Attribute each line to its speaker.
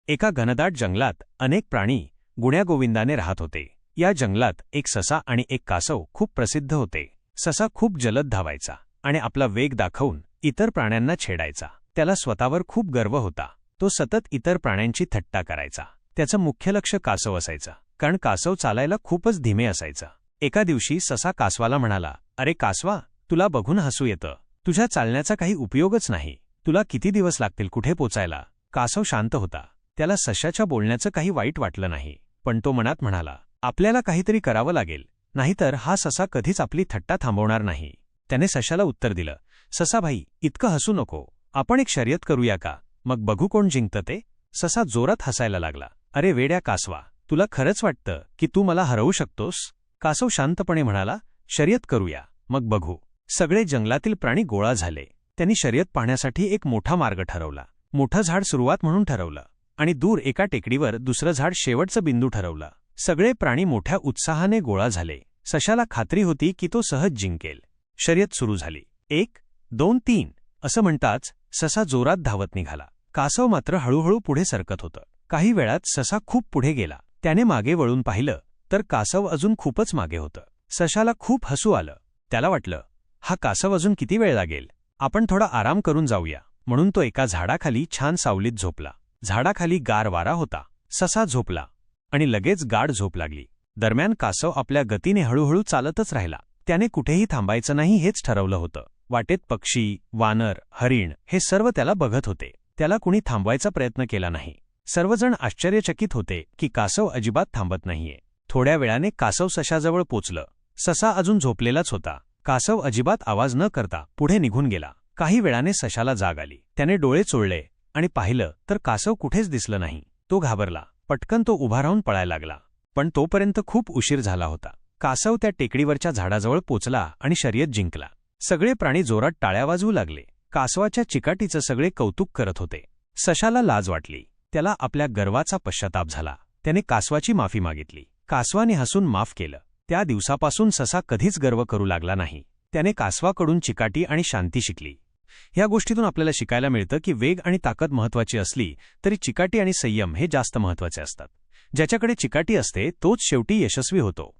Speaker 1: एका घनदाट जंगलात अनेक प्राणी गुण्यागोविंदाने राहत होते. या जंगलात एक ससा आणि एक कासव खूप प्रसिद्ध होते. ससा खूप जलद धावायचा आणि आपला वेग दाखवून इतर प्राण्यांना छेडायचा. त्याला स्वतःवर खूप गर्व होता. तो सतत इतर प्राण्यांची थट्टा करायचा. त्याचं मुख्य लक्ष कासव असायचं, कारण कासव चालायला खूपच धीमे असायचं. एका दिवशी ससा कासवाला म्हणाला, "अरे कासवा, तुला बघून हसू येतं. तुझ्या चालण्याचा काही उपयोगच नाही. तुला किती दिवस लागतील कुठे पोचायला?" कासव शांत होता. त्याला सशाच्या बोलण्याचं काही वाईट वाटलं नाही, पण तो मनात म्हणाला, आपल्याला काहीतरी करावं लागेल, नाहीतर हा ससा कधीच आपली थट्टा थांबवणार नाही. त्याने सशाला उत्तर दिलं, "ससा भाई, इतकं हसू नको. आपण एक शर्यत करूया का? मग बघू कोण जिंकतं ते." ससा जोरात हसायला लागला. "अरे वेड्या कासवा, तुला खरंच वाटतं की तू मला हरवू शकतोस?" कासव शांतपणे म्हणाला, "शर्यत करूया, मग बघू." सगळे जंगलातील प्राणी गोळा झाले. त्यांनी शर्यत पाहण्यासाठी एक मोठा मार्ग ठरवला. मोठं झाड सुरुवात म्हणून ठरवलं आणि दूर एका टेकडीवर दुसरं झाड शेवटचं बिंदू ठरवलं. सगळे प्राणी मोठ्या उत्साहाने गोळा झाले. सशाला खात्री होती की तो सहज जिंकेल. शर्यत सुरू झाली. 1, 2, 3 असं म्हणताच ससा जोरात धावत निघाला. कासव मात्र हळूहळू पुढे सरकत होतं. काही वेळात ससा खूप पुढे गेला. त्याने मागे वळून पाहिलं तर कासव अजून खूपच मागे होतं. सशाला खूप हसू आलं. त्याला वाटलं, हा कासव अजून किती वेळ लागेल? आपण थोडा आराम करून जाऊया. म्हणून तो एका झाडाखाली छान सावलीत झोपला. झाडाखाली गार वारा होता. ससा झोपला आणि लगेच गाढ झोप लागली. दरम्यान कासव आपल्या गतीने हळूहळू चालतच राहिला. त्याने कुठेही थांबायचं नाही हेच ठरवलं होतं. वाटेत पक्षी, वानर, हरिण हे सर्व त्याला बघत होते. त्याला कुणी थांबवायचा प्रयत्न केला नाही. सर्वजण आश्चर्यचकित होते की कासव अजिबात थांबत नाहीये. थोड्या वेळाने कासव सशाजवळ पोचलं. ससा अजून झोपलेलाच होता. कासव अजिबात आवाज न करता पुढे निघून गेला. काही वेळाने सशाला जाग आली. त्याने डोळे चोळले आणि पाहिलं तर कासव कुठेच दिसलं नाही. तो घाबरला. पटकन तो उभा राहून पळायला लागला. पण तोपर्यंत खूप उशीर झाला होता. कासव त्या टेकडीवरच्या झाडाजवळ पोचला आणि शर्यत जिंकला. सगळे प्राणी जोरात टाळ्या वाजवू लागले. कासवाच्या चिकाटीचं सगळे कौतुक करत होते. सशाला लाज वाटली. त्याला आपल्या गर्वाचा पश्चाताप झाला. त्याने कासवाची माफी मागितली. कासवाने हसून माफ केलं. त्या दिवसापासून ससा कधीच गर्व करू लागला नाही. त्याने कासवाकडून चिकाटी आणि शांती शिकली. ह्या गोष्टीतून आपल्याला शिकायला मिळतं की वेग आणि ताकद महत्त्वाची असली तरी चिकाटी आणि संयम हे जास्त महत्त्वाचे असतात. ज्याच्याकडे चिकाटी असते तोच शेवटी यशस्वी होतो.